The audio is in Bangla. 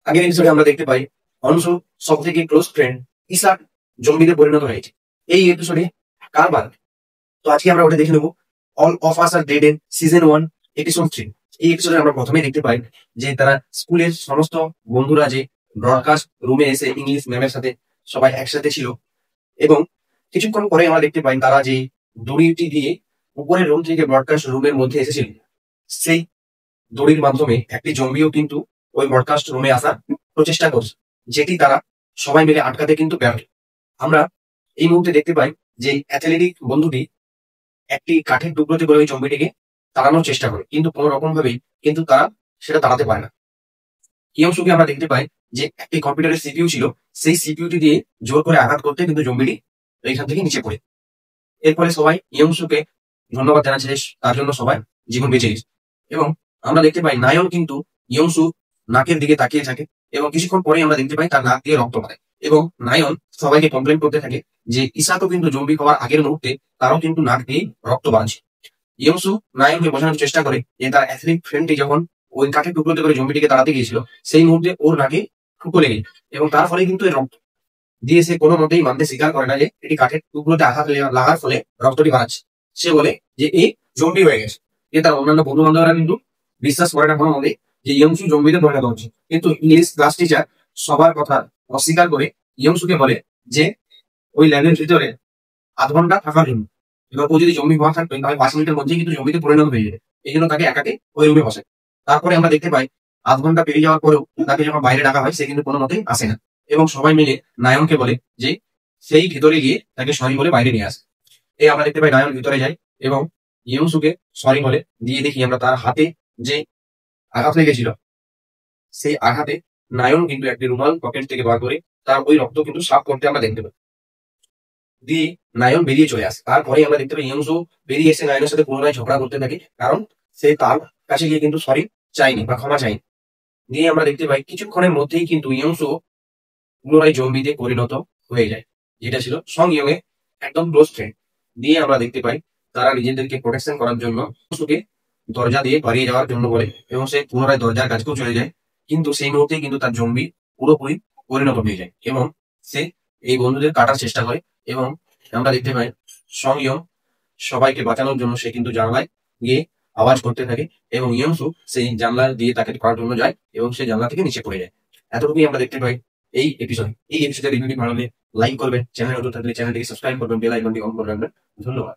আগের এপিসোডে আমরা দেখতে পাই অংশু সব থেকে ক্লোজ ফ্রেন্ড ইসাক জম্বিতে পরিণত হয়েছে। এই এপিসোডে কার বার? তো আজকে আমরা ওটা দেখে নেবো। All of us are dead and season 1 episode 3। এই এপিসোডে আমরা প্রথমেই দেখতে পাই যে তারা স্কুলের সমস্ত বন্ধুরা যে ব্রডকাস্ট রুমে এসে ইংলিশ ম্যামের সাথে সবাই একসাথে ছিল, এবং কিছুক্ষণ পরে আমরা দেখতে পাই তারা যে দড়িটি দিয়ে উপরের রুম থেকে ব্রডকাস্ট রুমের মধ্যে এসেছিল, সেই দড়ির মাধ্যমে একটি জম্বিও কিন্তু ওই ব্রডকাস্ট রুমে আসার প্রচেষ্টা করছে, যেটি তারা সবাই মিলে আটকাতে কিন্তু ব্যর্থ। আমরা এই মুহূর্তে দেখতে পাই যে অ্যাথলেটিক বন্ধুটি একটি কাঠের টুকরোতে করে ওই জম্বিটিকে তাড়ানোর চেষ্টা করে, কিন্তু কোনো রকম ভাবেই কিন্তু তারা সেটা তাড়াতে পারে না। ইয়ংসুকে আমরা দেখতে পাই যে একটি কম্পিউটারের সিপিইউ ছিল, সেই সিপিইউটি দিয়ে জোর করে আঘাত করতে কিন্তু জম্বিটি এইখান থেকে নিচে পড়ে। এরপরে সবাই ইয়ংসুকে ধন্যবাদ জানাচ্ছে যে তার জন্য সবাই জীবন বেঁচে গেছে। এবং আমরা দেখতে পাই নায়ন কিন্তু ইয়ংসু নাকের দিকে তাকিয়ে থাকে, এবং কিছুক্ষণ পরে আমরা দেখতে পাই তার নাক দিয়ে রক্ত পড়ে, এবং নায়ন সবাইকে কমপ্লেন করতে থাকে যে ইসাকও কিন্তু জম্বি হওয়ার আগের মুহূর্তে তারও কিন্তু নাক দিয়ে রক্ত বাড়ছে। ইয়ংসু নায়নকে বোঝানোর চেষ্টা করে যে তার অ্যাথলিক ফ্রেন্ডটি যখন ওই কাঠের টুকরোতে করে জম্বিটিকে তাড়াতে গিয়েছিল, সেই মুহূর্তে ওর নাকে ঠুকো লেগে, এবং তার ফলে কিন্তু এই রক্ত দিয়ে সে কোনো মতেই মানতে স্বীকার করে না যে এটি কাঠের টুকরোতে আঘাত লাগার ফলে রক্তটি বাড়াচ্ছে। সে বলে যে এই জম্বি হয়ে গেছে। যে তার অন্যান্য বন্ধু বান্ধবরা কিন্তু বিশ্বাস করে না কোনো মতে যে ইয়ংসু জম্বিতে পরিণত হচ্ছে, কিন্তু ইংলিশ ক্লাস টিচার সবার কথা অস্বীকার করে ইয়ংসুকে বলে যে ওই ল্যাবের ভিতরে 8 ঘন্টা থাকার জন্য, এবার ও যদি জম্বি হওয়া থাকতো তাহলে 5 মিনিটের মধ্যেই কিন্তু জম্বিতে পরিণত হয়ে যাবে। এই জন্য তাকে একাকে ওই রুমে বসে। তারপরে আমরা দেখতে পাই 8 ঘন্টা পেরিয়ে যাওয়ার পরেও তাকে যখন বাইরে ডাকা হয় সে কিন্তু কোনো মতেই আসে না, এবং সবাই মিলে নায়নকে বলে যে সেই ভিতরে গিয়ে তাকে সরি বলে বাইরে নিয়ে আসে। এই আমরা দেখতে পাই নায়ন ভিতরে যায় এবং ইয়ংসুকে সরি বলে দিয়ে দেখি আমরা তার হাতে যে আঘাত লেগেছিল, সেই আঘাতে নায়ন কিন্তু একটি রুমাল পকেট থেকে বার করে তার ওই রক্ত কিন্তু সাফ করতে আমরা দেখতে পাই। দিয়ে নায়ন বেরিয়ে চলে আসে। তারপরে আমরা দেখতে পাই ইয়ংসু বেরিয়ে এসে নায়নের সাথে পুনরায় ঝগড়া করতে থাকে, কারণ সে তার কাছে গিয়ে কিন্তু সরি চাইনি বা ক্ষমা চাইনি। দিয়ে আমরা দেখতে পাই কিছুক্ষণের মধ্যেই কিন্তু ইয়ংসু পুনরায় জম্বিতে পরিণত হয়ে যায়, যেটা ছিল সং ইয়ং এর একদম ক্লোজ ফ্রেন্ড। দিয়ে আমরা দেখতে পাই তারা নিজেদেরকে প্রোটেকশন করার জন্য ইয়ংসুকে দরজা দিয়ে পালিয়ে যাওয়ার জন্য বলে, এবং সে পুনরায় দরজার কাছেও চলে যায়, কিন্তু সেই মুহূর্তেই কিন্তু তার জম্বি পুরোপুরি পরিণত হয়ে যায়, এবং সে এই বন্ধুদের কাটার চেষ্টা করে। এবং আমরা দেখতে পাই সং ইয়ং সবাইকে বাঁচানোর জন্য সে কিন্তু জানলায় গিয়ে আওয়াজ করতে থাকে, এবং ইয়ংসু সেই জানলা দিয়ে তাকে করার জন্য যায়, এবং সে জানলা থেকে নিচে পড়ে যায়। এতটুকুই আমরা দেখতে পাই এই এপিসোডের রিভিউটি ভালো লাগলে লাইক করবেন, চ্যানেল নতুন থাকলে চ্যানেলটিকে সাবস্ক্রাইব করবেন, বেল আইকনটি অন করে রাখবেন। ধন্যবাদ।